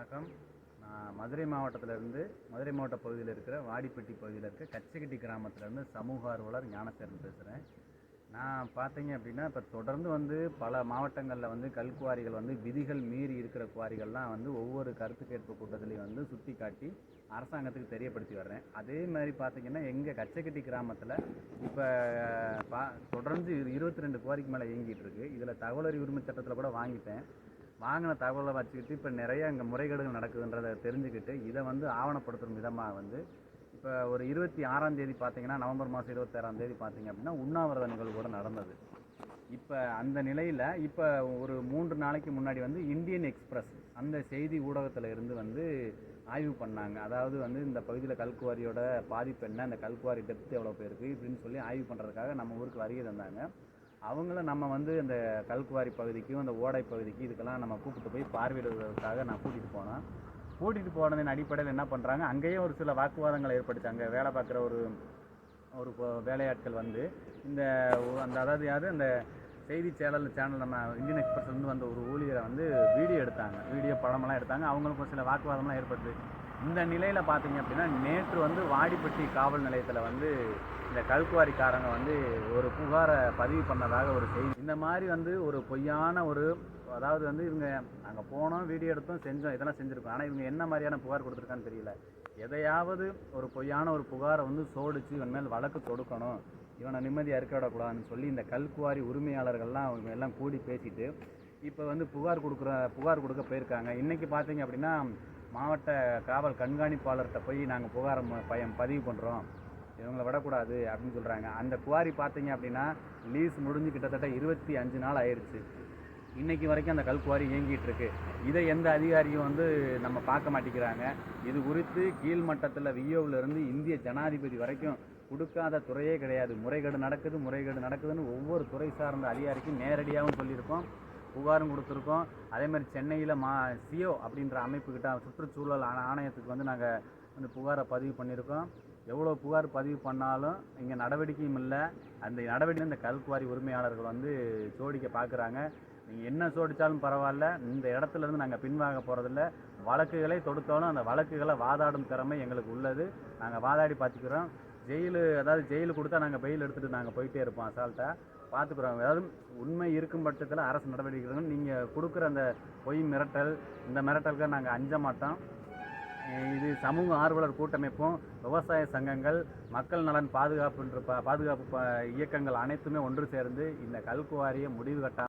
வணக்கம். நான் மதுரை மாவட்டத்திலிருந்து மதுரை மாவட்ட பகுதியில் இருக்கிற வாடிப்பட்டி பகுதியில் இருக்க கச்சைக்கட்டி கிராமத்திலேருந்து சமூக ஆர்வலர் ஞானசேகரன் பேசுகிறேன். நான் பார்த்தீங்க அப்படின்னா, இப்போ தொடர்ந்து பல மாவட்டங்களில் கல்குவாரிகள் விதிகள் மீறி இருக்கிற குவாரிகள்லாம் ஒவ்வொரு கருத்து கேட்பு கூட்டத்திலையும் சுட்டி காட்டி அரசாங்கத்துக்கு தெரியப்படுத்தி வர்றேன். அதே மாதிரி பார்த்தீங்கன்னா, எங்கள் கச்சைக்கட்டி கிராமத்தில் இப்போ தொடர்ந்து 22 குவாரிக்கு மேலே இயங்கிட்டு இருக்கு. இதில் தகவல் அறிவு உரிமை சட்டத்தில் கூட வாங்கிட்டேன். வாங்கின தகவலை வச்சுக்கிட்டு இப்போ நிறைய இங்கே முறைகேடுகள் நடக்குதுன்றதை தெரிஞ்சுக்கிட்டு இதை ஆவணப்படுத்தும் விதமாக இப்போ ஒரு 26ஆம் தேதி பார்த்தீங்கன்னா, நவம்பர் மாதம் 26ஆம் தேதி பார்த்தீங்க அப்படின்னா உண்ணாவிரத நிகழ்வு கூட நடந்தது. இப்போ அந்த நிலையில் இப்போ ஒரு 3 நாளைக்கு முன்னாடி இந்தியன் எக்ஸ்பிரஸ் அந்த செய்தி ஊடகத்தில் இருந்து ஆய்வு பண்ணாங்க. அதாவது இந்த பகுதியில் கல்குவாரியோட பாதிப்பு என்ன, அந்த கல்குவாரி டெப்த் எவ்வளோ போயிருக்கு இப்படின்னு சொல்லி ஆய்வு பண்ணுறதுக்காக நம்ம ஊருக்கு வருகை தந்தாங்க. அவங்கள நம்ம அந்த கல்குவாரி பகுதிக்கும் அந்த ஓடை பகுதிக்கு இதுக்கெல்லாம் நம்ம கூப்பிட்டு போய் பார்வையிடுவதற்காக நான் கூட்டிகிட்டு போனதின் அடிப்படையில் என்ன பண்ணுறாங்க, அங்கேயே ஒரு சில வாக்குவாதங்களை ஏற்படுத்தி அங்கே வேலை பார்க்குற ஒரு வேலையாட்கள் இந்த அந்த அதாவது அந்த செய்தி சேனல் நம்ம இந்தியன் எக்ஸ்பிரஸ்லேருந்து வந்த ஒரு ஊழியரை வீடியோ எடுத்தாங்க. வீடியோ படமெல்லாம் எடுத்தாங்க. அவங்களுக்கு ஒரு சில வாக்குவாதம்லாம் ஏற்படுது. இந்த நிலையில் பார்த்தீங்க அப்படின்னா, நேற்று வாடிப்பட்டி காவல் நிலையத்தில் இந்த கல்குவாரிக்காரங்க ஒரு புகாரை பதிவு பண்ணதாக ஒரு செய்தி. இந்த மாதிரி ஒரு பொய்யான அதாவது இவங்க அங்கே போனோம், வீடியோ எடுத்தோம், செஞ்சோம், இதெல்லாம் செஞ்சுருக்கோம். ஆனால் இவங்க என்ன மாதிரியான புகார் கொடுத்துருக்கான்னு தெரியல. எதையாவது ஒரு பொய்யான ஒரு புகாரை சோடிச்சு இவன் மேல் வழக்கு தொடுக்கணும், இவனை நிம்மதியாக இருக்க விடக்கூடாதுன்னு சொல்லி இந்த கல்குவாரி உரிமையாளர்கள்லாம் அவங்க எல்லாம் கூடி பேசிட்டு இப்போ புகார் கொடுக்க போயிருக்காங்க. இன்றைக்கி பார்த்தீங்க அப்படின்னா, மாவட்ட காவல் கண்காணிப்பாளர்கிட்ட போய் நாங்கள் புகாரை பதிவு பண்ணுறோம், இவங்களை விடக்கூடாது அப்படின்னு சொல்கிறாங்க. அந்த குவாரி பார்த்தீங்க அப்படின்னா லீஸ் முடிஞ்சு கிட்டத்தட்ட 25 நாள் ஆயிடுச்சு. இன்றைக்கி வரைக்கும் அந்த கல்குவாரி இயங்கிட்டு இருக்கு. இதை எந்த அதிகாரியும் நம்ம பார்க்க மாட்டேங்கிறாங்க. இது குறித்து கீழ்மட்டத்தில் விஓவிலிருந்து இந்திய ஜனாதிபதி வரைக்கும் கொடுக்காத துறையே கிடையாது. முறைகேடு நடக்குதுன்னு ஒவ்வொரு துறை சார்ந்த அதிகாரிக்கும் நேரடியாகவும் சொல்லியிருக்கோம், புகாரும் கொடுத்துருக்கோம். அதே மாதிரி சென்னையில் சிஓ அப்படின்ற அமைப்புக்கிட்ட சுற்றுச்சூழல் ஆணையத்துக்கு நாங்கள் புகாரை பதிவு பண்ணியிருக்கோம். எவ்வளோ புகார் பதிவு பண்ணாலும் இங்கே நடவடிக்கையும் இல்லை. அந்த நடவடிக்கை இந்த கல்குவாரி உரிமையாளர்கள் சோடிக்க பார்க்குறாங்க. நீங்கள் என்ன சோடித்தாலும் பரவாயில்ல, இந்த இடத்துலேருந்து நாங்கள் பின்வாங்க போகிறதில்ல. வழக்குகளை தொடுத்தாலும் அந்த வழக்குகளை வாதாடும் திறமை எங்களுக்கு உள்ளது. நாங்கள் வாதாடி பார்த்துக்கிறோம். ஜெயிலு கொடுத்தா நாங்கள் பெயில் எடுத்துகிட்டு நாங்கள் போயிட்டே இருப்போம், அசால்ட்டாக பார்த்துக்குறோம். அதாவது உண்மை இருக்கும் பட்சத்தில் அரசு நடவடிக்கைகள் நீங்கள் கொடுக்குற அந்த பொய் மிரட்டல், இந்த மிரட்டலுக்கு நாங்கள் அஞ்ச மாட்டோம். இது சமூக ஆர்வலர் கூட்டமைப்பும் விவசாய சங்கங்கள் மக்கள் நலன் பாதுகாப்பு இயக்கங்கள் அனைத்துமே ஒன்று சேர்ந்து இந்த கல்குவாரியை முடிவு கட்ட